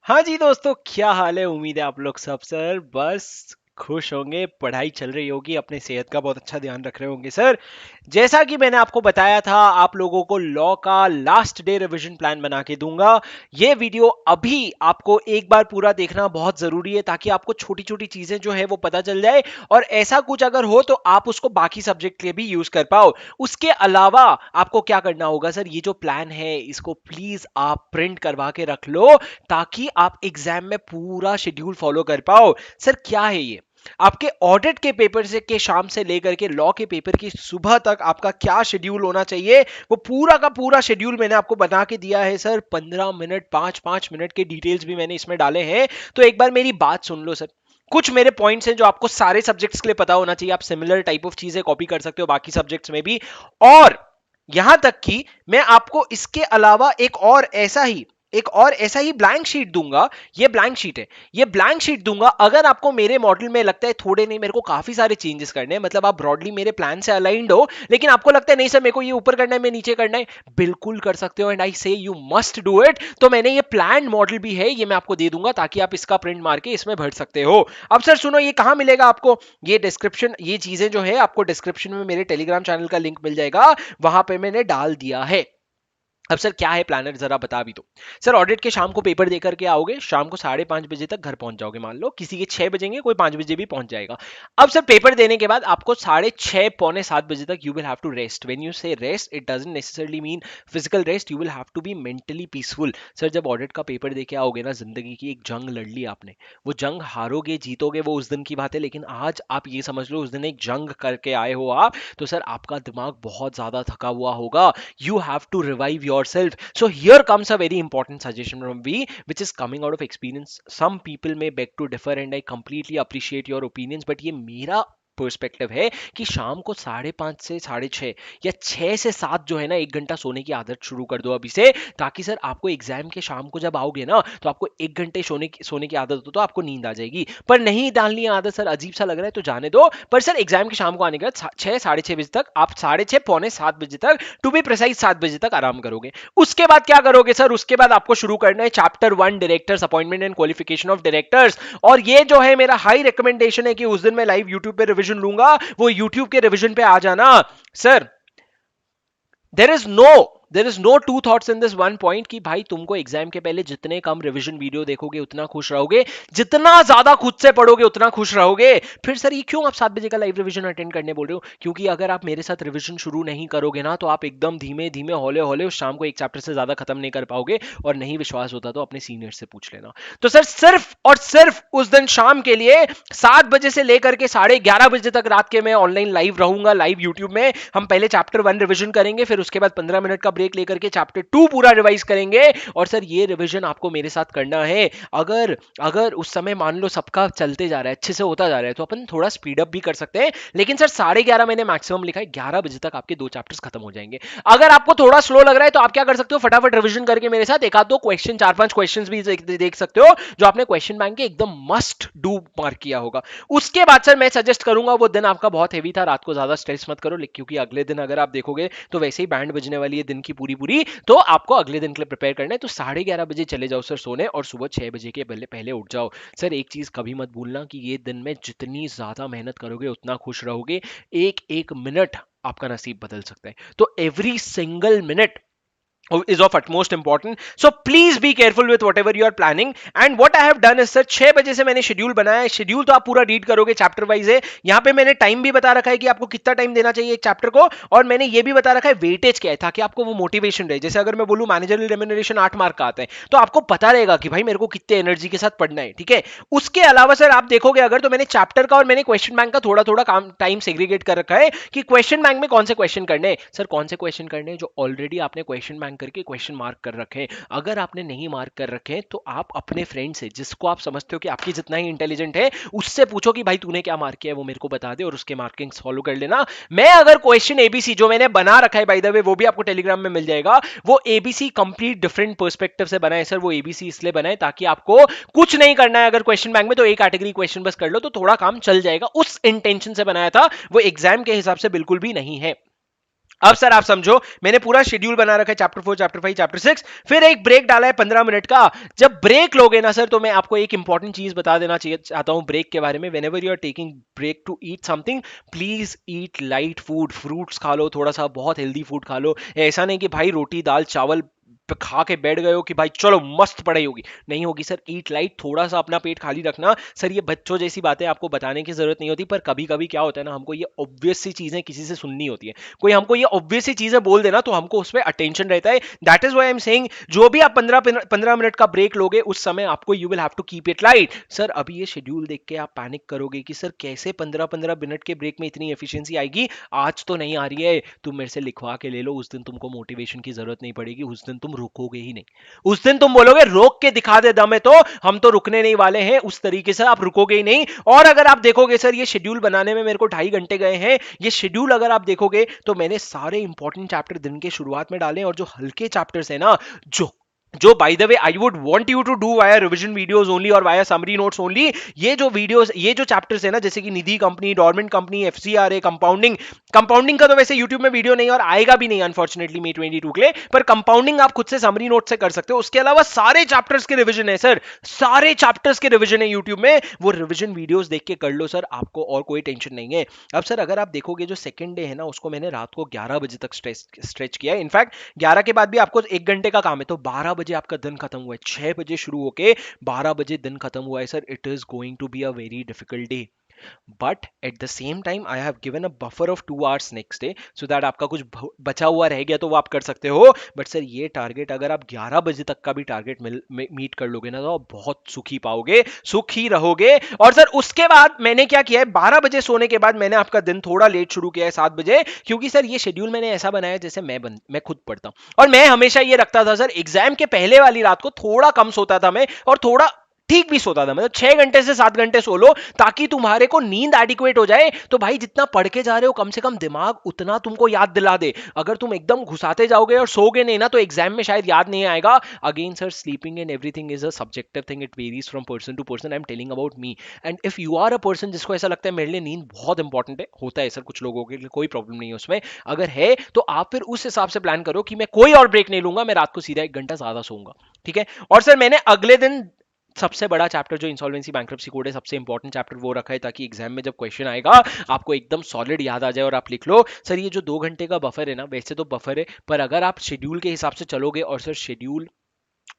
हाँ जी दोस्तों, क्या हाल है। उम्मीद है आप लोग सब सर बस खुश होंगे, पढ़ाई चल रही होगी, अपने सेहत का बहुत अच्छा ध्यान रख रहे होंगे सर। जैसा कि मैंने आपको बताया था, आप लोगों को लॉ का लास्ट डे रिवीजन प्लान बना के दूंगा। ये वीडियो अभी आपको एक बार पूरा देखना बहुत जरूरी है, ताकि आपको छोटी छोटी चीजें जो है वो पता चल जाए, और ऐसा कुछ अगर हो तो आप उसको बाकी सब्जेक्ट के लिए भी यूज कर पाओ। उसके अलावा आपको क्या करना होगा सर, ये जो प्लान है इसको प्लीज आप प्रिंट करवा के रख लो, ताकि आप एग्जाम में पूरा शेड्यूल फॉलो कर पाओ। सर क्या है ये, आपके ऑडिट के पेपर से के शाम से लेकर के लॉ के पेपर की सुबह तक आपका क्या शेड्यूल होना चाहिए, वो पूरा का पूरा शेड्यूल मैंने आपको बना के दिया है सर। 15 मिनट, 5-5 मिनट के डिटेल्स भी मैंने इसमें डाले हैं। तो एक बार मेरी बात सुन लो सर। कुछ मेरे पॉइंट्स हैं जो आपको सारे सब्जेक्ट्स के लिए पता होना चाहिए। आप सिमिलर टाइप ऑफ चीजें कॉपी कर सकते हो बाकी सब्जेक्ट्स में भी। और यहां तक कि मैं आपको इसके अलावा एक और ऐसा ही ब्लैंक शीट दूंगा। ये ब्लैंक शीट है, ये ब्लैंक शीट दूंगा। अगर आपको मेरे मॉडल में लगता है थोड़े नहीं, मेरे को काफी सारे चेंजेस करने हैं, मतलब आप ब्रॉडली मेरे प्लान से अलाइंड हो, लेकिन आपको लगता है नहीं सर मेरे को ये ऊपर करना है, मैं नीचे करना है, बिल्कुल कर सकते हो। एंड आई से यू मस्ट डू इट। तो मैंने ये प्लान मॉडल भी है, ये मैं आपको दे दूंगा, ताकि आप इसका प्रिंट मार के इसमें भर सकते हो। अब सर सुनो, ये कहां मिलेगा आपको, ये डिस्क्रिप्शन, ये चीजें जो है आपको डिस्क्रिप्शन में मेरे टेलीग्राम चैनल का लिंक मिल जाएगा, वहां पे मैंने डाल दिया है। अब सर क्या है प्लानर, जरा बता भी दो। सर ऑडिट के शाम को पेपर दे करके आओगे, शाम को 5:30 बजे तक घर पहुंच जाओगे। मान लो किसी के 6 बजेंगे, कोई 5 बजे भी पहुंच जाएगा। अब सर पेपर देने के बाद आपको 6:30 पौने 7 बजे तक you will have to rest. When you say rest, it doesn't necessarily mean physical rest, you will have to be mentally peaceful. Sir जब ऑडिट का पेपर दे के आओगे ना, जिंदगी की एक जंग लड़ ली आपने, वो जंग हारोगे जीतोगे वो उस दिन की बात है, लेकिन आज आप ये समझ लो उस दिन एक जंग करके आए हो आप। तो सर आपका दिमाग बहुत ज्यादा थका हुआ होगा। You have to revive yourself. So here comes a very important suggestion from me, which is coming out of experience. Some people may beg to differ and I completely appreciate your opinions, but ये मेरा perspective है कि शाम को 5:30 से 6:30 या 6 से 7 जो है ना, 1 घंटा सोने की आदत शुरू कर दो अभी से, ताकि सर आपको एग्जाम के शाम को जब आओगे ना, तो आपको 1 घंटे सोने की आदत हो तो आपको नींद आ जाएगी। पर नहीं डालनी आदत सर, अजीब सा लग रहा है तो जाने दो। पर सर एग्जाम के शाम को आने के बाद 6 साढ़े 6 बजे तक, आप 6:30 पौने 7 बजे तक, टू बी प्रिसाइज 7 बजे तक आराम करोगे। उसके बाद क्या करोगे सर, उसके बाद आपको शुरू करना है chapter 1, directors appointment and qualification of directors. और ये जो है मेरा हाई रिकमेंडेशन है कि उस दिन मैं लाइव यूट्यूब पे रिवीजन लूंगा, वो यूट्यूब के रिवीजन पे आ जाना sir. There is no there is no two thoughts in this one point कि भाई तुमको एग्जाम के पहले जितने कम रिवीजन वीडियो देखोगे उतना खुश रहोगे, जितना ज्यादा खुद से पढ़ोगे उतना खुश रहोगे। फिर सर ये क्यों आप 7 बजे का लाइव रिवीजन अटेंड करने बोल रहे हो, क्योंकि अगर आप मेरे साथ रिवीजन शुरू नहीं करोगे ना, तो आप एकदम धीमे धीमे हौले हौले उस शाम को एक चैप्टर से ज्यादा खत्म नहीं कर पाओगे। और नहीं विश्वास होता तो अपने सीनियर से पूछ लेना। तो सर सिर्फ और सिर्फ उस दिन शाम के लिए 7 बजे से लेकर के 11:30 बजे तक रात के मैं ऑनलाइन लाइव रहूंगा, लाइव यूट्यूब में। हम पहले चैप्टर 1 रिवीजन करेंगे, फिर उसके बाद 15 मिनट का ब्रेक लेकर के चैप्टर 2 पूरा रिवाइज करेंगे। और सर ये रिवीजन आपको मेरे साथ करना है। अगर अगर उस समय मान लो सबका चलते जा रहा है, अच्छे से होता जा रहा है, तो अपन थोड़ा स्पीड अप भी कर सकते हैं। लेकिन सर 11:30 मैंने मैक्सिमम लिखा है, 11 बजे तक आपके 2 चैप्टर्स खत्म हो जाएंगे। अगर आपको थोड़ा स्लो लग रहा है तो आप क्या कर सकते हो, फटाफट रिवीजन करके मेरे साथ एक आध दो क्वेश्चन, 4-5 क्वेश्चन भी देख सकते हो, जो आपने क्वेश्चन बैंक के एकदम मस्ट डू मार्क किया होगा। उसके बाद सर मैं सजेस्ट करूंगा, वो दिन आपका बहुत हेवी था, रात को ज्यादा स्ट्रेस मत करो, क्योंकि अगले दिन अगर आप देखोगे तो वैसे ही बैंड बजने वाली है दिन की पूरी पूरी, तो आपको अगले दिन के लिए प्रिपेयर करना है। तो 11:30 बजे चले जाओ सर सोने, और सुबह 6 बजे के पहले पहले उठ जाओ। सर एक चीज कभी मत भूलना कि ये दिन में जितनी ज्यादा मेहनत करोगे उतना खुश रहोगे। एक एक मिनट आपका नसीब बदल सकता है, तो every single minute is of utmost importance. So please be careful with whatever you are planning. And what I have done is sir 6 बजे से मैंने शेड्यूल बनाया है। शेड्यूल तो आप पूरा रीड करोगे, चैप्टर वाइज है। यहाँ पे मैंने टाइम भी बता रखा है कि आपको कितना टाइम देना चाहिए एक चैप्टर को, और मैंने ये भी बता रखा है वेटेज क्या है, ताकि आपको वो मोटिवेशन रहे। जैसे अगर मैं बोलूं मैनेजरियल रेम्यूनरेशन 8 मार्क का आता है, तो आपको पता रहेगा कि भाई मेरे को कितने एनर्जी के साथ पढ़ना है, ठीक है। उसके अलावा सर आप देखोगे अगर, तो मैंने चैप्टर का और मैंने क्वेश्चन बैंक का थोड़ा थोड़ा काम टाइम सेग्रीगेट कर रखा है कि क्वेश्चन बैंक में कौन से क्वेश्चन करने हैं। सर कौन से क्वेश्चन करने हैं, जो ऑलरेडी आपने क्वेश्चन बैंक करके क्वेश्चन मार्क कर रखे हैं। अगर आपने नहीं मार्क कर रखे हैं, तो आप अपने फ्रेंड से, जिसको आप समझते हो कि आपकी जितना ही इंटेलिजेंट है, उससे पूछो कि भाई तूने क्या मार्क किया है, वो मेरे को बता दे, और उसके मार्किंग्स फॉलो कर लेना। मैं अगर क्वेश्चन एबीसी जो मैंने बना रखा है, बाय द वे वो भी आपको टेलीग्राम में मिल जाएगा, वो एबीसी कंप्लीट डिफरेंट पर्सपेक्टिव से बना है सर। वो एबीसी इसलिए बना है ताकि आपको कुछ नहीं करना है अगर क्वेश्चन बैंक में, तो एक कैटेगरी क्वेश्चन बस कर लो तो थोड़ा काम चल जाएगा। उस इंटेंशन से बनाया था, वो एग्जाम के हिसाब से बिल्कुल भी नहीं है। अब सर आप समझो, मैंने पूरा शेड्यूल बना रखा है, चैप्टर 4, चैप्टर 5, चैप्टर 6, फिर एक ब्रेक डाला है 15 मिनट का। जब ब्रेक लोगे ना सर, तो मैं आपको एक इंपॉर्टेंट चीज बता देना चाहिए चाहता हूं ब्रेक के बारे में। Whenever you are taking break to eat something, please eat light food, fruits खा लो, थोड़ा सा बहुत हेल्दी फूड खा लो। ऐसा नहीं कि भाई रोटी दाल चावल खा के बैठ गए हो कि भाई चलो मस्त पढ़ाई होगी, नहीं होगी सर। ईट लाइट, थोड़ा सा अपना पेट खाली रखना। सर ये बच्चों जैसी बातें आपको बताने की जरूरत नहीं होती, पर कभी कभी क्या होता है ना, हमको ये ऑब्वियस सी चीजें किसी से सुननी होती है। कोई हमको ये ऑब्वियस सी चीजें बोल देना तो हमको उस पर अटेंशन रहता है। That is why I am saying, जो भी आप 15 मिनट का ब्रेक लोगे उस समय आपको you will have to keep it light. Sir अभी ये शेड्यूल देख के आप पैनिक करोगे कि सर कैसे 15-15 मिनट के ब्रेक में इतनी एफिशिएंसी आएगी, आज तो नहीं आ रही है। तुम मेरे से लिखवा के ले लो, उस दिन तुमको मोटिवेशन की जरूरत नहीं पड़ेगी, उस दिन तुम रुकोगे ही नहीं। उस दिन तुम बोलोगे रोक के दिखा दे दम है तो, हम तो रुकने नहीं वाले हैं। उस तरीके से आप रुकोगे ही नहीं। और अगर आप देखोगे सर, ये शेड्यूल बनाने में मेरे को 2.5 घंटे गए हैं। ये शेड्यूल अगर आप देखोगे तो मैंने सारे इंपॉर्टेंट चैप्टर दिन के शुरुआत में डाले, और जो हल्के चैप्टर्स है ना, जो by the way I would want you to do via revision videos only और वाया समरी नोट्स ओनली, ये जो वीडियोस, ये जो चैप्टर्स है ना, जैसे कि Nidhi company, dormant company, FCRA, compounding. Compounding का तो वैसे यूट्यूब में वीडियो नहीं और आएगा भी नहीं अनफॉर्चुनेटली May 22 के लिए, पर कंपाउंडिंग आप खुद से समरी नोट से कर सकते हो। उसके अलावा सारे चैप्टर्स के रिवीजन है सर, सारे चैप्टर्स के रिवीजन है यूट्यूब में, वो रिवीजन वीडियोस देख के कर लो सर, आपको और कोई टेंशन नहीं है। अब सर अगर आप देखोगे, जो सेकंड डे है ना, उसको मैंने रात को 11 बजे तक स्ट्रेच किया है। इनफैक्ट 11 के बाद भी आपको 1 घंटे का काम है, तो 12 बजे आपका दिन खत्म हुआ है। 6 बजे शुरू होके 12 बजे दिन खत्म हुआ है sir. It is going to be a very difficult day, but at the same time I have given a buffer of 2 hours next day, so that आपका कुछ बचा हुआ रह गया तो वो आप कर सकते हो। बट सर ये टारगेट अगर आप 11 बजे तक का भी टारगेट मीट कर लोगे ना, तो आप बहुत सुखी पाओगे, सुखी रहोगे। और सर उसके बाद मैंने क्या किया है, 12 बजे सोने के बाद मैंने आपका दिन थोड़ा लेट शुरू किया है, 7 बजे, क्योंकि सर ये शेड्यूल मैंने ऐसा बनाया जैसे मैं खुद पढ़ता हूं। और मैं हमेशा ये रखता था सर, एग्जाम के पहले वाली रात को थोड़ा कम सोता था मैं, और थोड़ा ठीक भी सोता था। मतलब 6 घंटे से 7 घंटे सो लो, ताकि तुम्हारे को नींद एडिक्वेट हो जाए। तो भाई जितना पढ़ के जा रहे हो, कम से कम दिमाग उतना तुमको याद दिला दे। अगर तुम एकदम घुसाते जाओगे और सोगे नहीं ना, तो एग्जाम में शायद याद नहीं आएगा। Again sir, sleeping and everything is a subjective thing, it varies from person to person. I am telling about me, and if you are a person जिसको ऐसा लगता है मेरे लिए नींद बहुत इंपॉर्टेंट है, होता है सर कुछ लोगों के लिए, कोई प्रॉब्लम नहीं है उसमें। अगर है तो आप फिर उस हिसाब से प्लान करो कि मैं कोई और ब्रेक नहीं लूंगा, मैं रात को सीधा 1 घंटा ज्यादा सोऊंगा, ठीक है। और सर मैंने अगले दिन सबसे बड़ा चैप्टर जो इंसॉल्वेंसी बैंक्रप्सी कोड है, सबसे इंपॉर्टेंट चैप्टर वो रखा है, ताकि एग्जाम में जब क्वेश्चन आएगा आपको एकदम सॉलिड याद आ जाए और आप लिख लो। सर ये जो 2 घंटे का बफर है ना, वैसे तो बफर है, पर अगर आप शेड्यूल के हिसाब से चलोगे, और सर शेड्यूल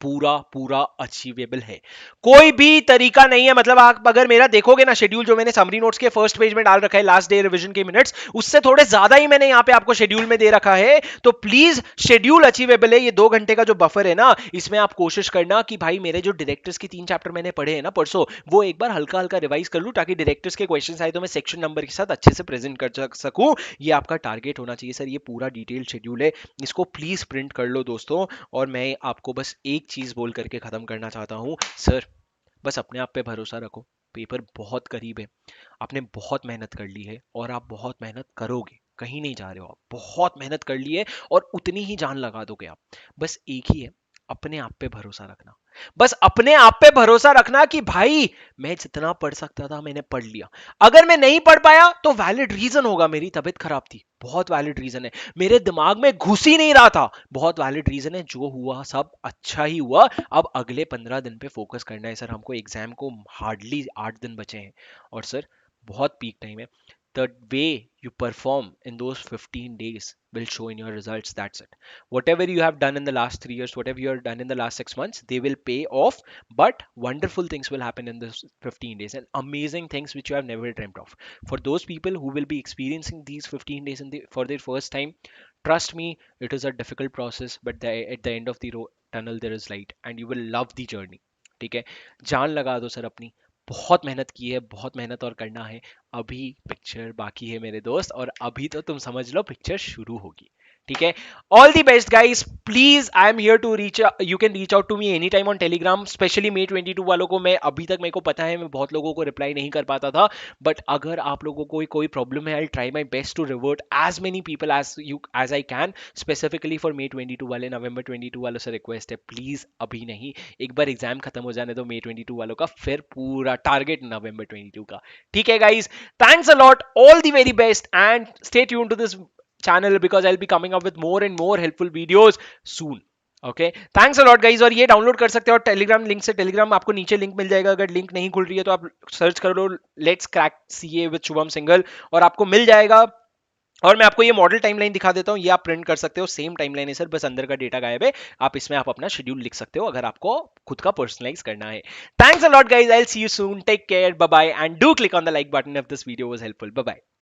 पूरा पूरा अचीवेबल है, कोई भी तरीका नहीं है। मतलब आप अगर मेरा देखोगे ना शेड्यूल, जो मैंने समरी नोट्स के फर्स्ट पेज में डाल रखा है, लास्ट डे रिवीजन के मिनट्स, उससे थोड़े ज्यादा ही मैंने यहाँ पे आपको शेड्यूल में दे रखा है। तो प्लीज शेड्यूल अचीवेबल है। ये 2 घंटे का जो बफर है ना, इसमें आप कोशिश करना कि भाई मेरे जो डायरेक्टर्स की 3 चैप्टर मैंने पढ़े हैं ना परसों, वो एक बार हल्का हल्का रिवाइज कर लूं, ताकि डायरेक्टर्स के क्वेश्चन आए तो मैं सेक्शन नंबर के साथ अच्छे से प्रेजेंट कर सकूं। ये आपका टारगेट होना चाहिए सर। ये पूरा डिटेल शेड्यूल है, इसको प्लीज प्रिंट कर लो दोस्तों। और मैं आपको बस एक चीज बोल करके खत्म करना चाहता हूं सर, बस अपने आप पे भरोसा रखो। पेपर बहुत करीब है, आपने बहुत मेहनत कर ली है, और आप बहुत मेहनत करोगे, कहीं नहीं जा रहे हो आप, बहुत मेहनत कर ली है, और उतनी ही जान लगा दोगे आप। बस एक ही है, अपने आप पे भरोसा रखना। बस अपने आप पे भरोसा रखना कि भाई मैं जितना पढ़ सकता था मैंने पढ़ लिया। अगर मैं नहीं पढ़ पाया तो वैलिड रीजन होगा, मेरी तबीयत खराब थी, बहुत वैलिड रीजन है, मेरे दिमाग में घुस ही नहीं रहा था, बहुत वैलिड रीजन है। जो हुआ सब अच्छा ही हुआ। अब अगले 15 दिन पे फोकस करना है सर हमको। एग्जाम को हार्डली 8 दिन बचे हैं, और सर बहुत पीक टाइम है। The way you perform in those 15 days will show in your results. That's it. Whatever you have done in the last 3 years, whatever you have done in the last 6 months, they will pay off. But wonderful things will happen in this 15 days, and amazing things which you have never dreamt of. For those people who will be experiencing these 15 days for their first time, trust me, it is a difficult process, but at the end of the tunnel there is light, and you will love the journey. ठीक है, जान लगा दो sir अपनी। बहुत मेहनत की है, बहुत मेहनत और करना है। अभी पिक्चर बाकी है मेरे दोस्त, और अभी तो तुम समझ लो पिक्चर शुरू होगी, ठीक है। All the best guys, please I am here to reach, you can reach out to me any time on Telegram. Specially May 22 वालों को, मैं अभी तक मेरे को पता है मैं बहुत लोगों को रिप्लाई नहीं कर पाता था, बट अगर आप लोगों को कोई प्रॉब्लम है, I try my best to revert as many people as I can. Specifically for May 22 वाले, November 22 वालों से रिक्वेस्ट है, प्लीज अभी नहीं, एक बार एग्जाम खत्म हो जाने दो May 22 वालों का, फिर पूरा टारगेट November 22 का। ठीक है guys, thanks a lot, all the very best, and stay tuned to this channel because I'll be coming up with more and more helpful videos soon. Okay, thanks a lot guys. और ये download कर सकते हो Telegram link से, Telegram आपको नीचे link मिल जाएगा। अगर लिंक नहीं खुल रही है तो आप सर्च कर लो let's crack CA with Shubham Singhal और आपको मिल जाएगा। और मैं आपको ये मॉडल टाइमलाइन दिखा देता हूँ, ये आप प्रिंट कर सकते हो, सेम टाइमलाइन है सर, बस अंदर का डेटा गायब है। आप इसमें आप अपना शेड्यूल लिख सकते हो अगर आपको खुद का पर्सनलाइज करना है। Thanks a lot guys, I will see you soon, take care, bye bye, and do click on the like button if this video was helpful. Bye bye.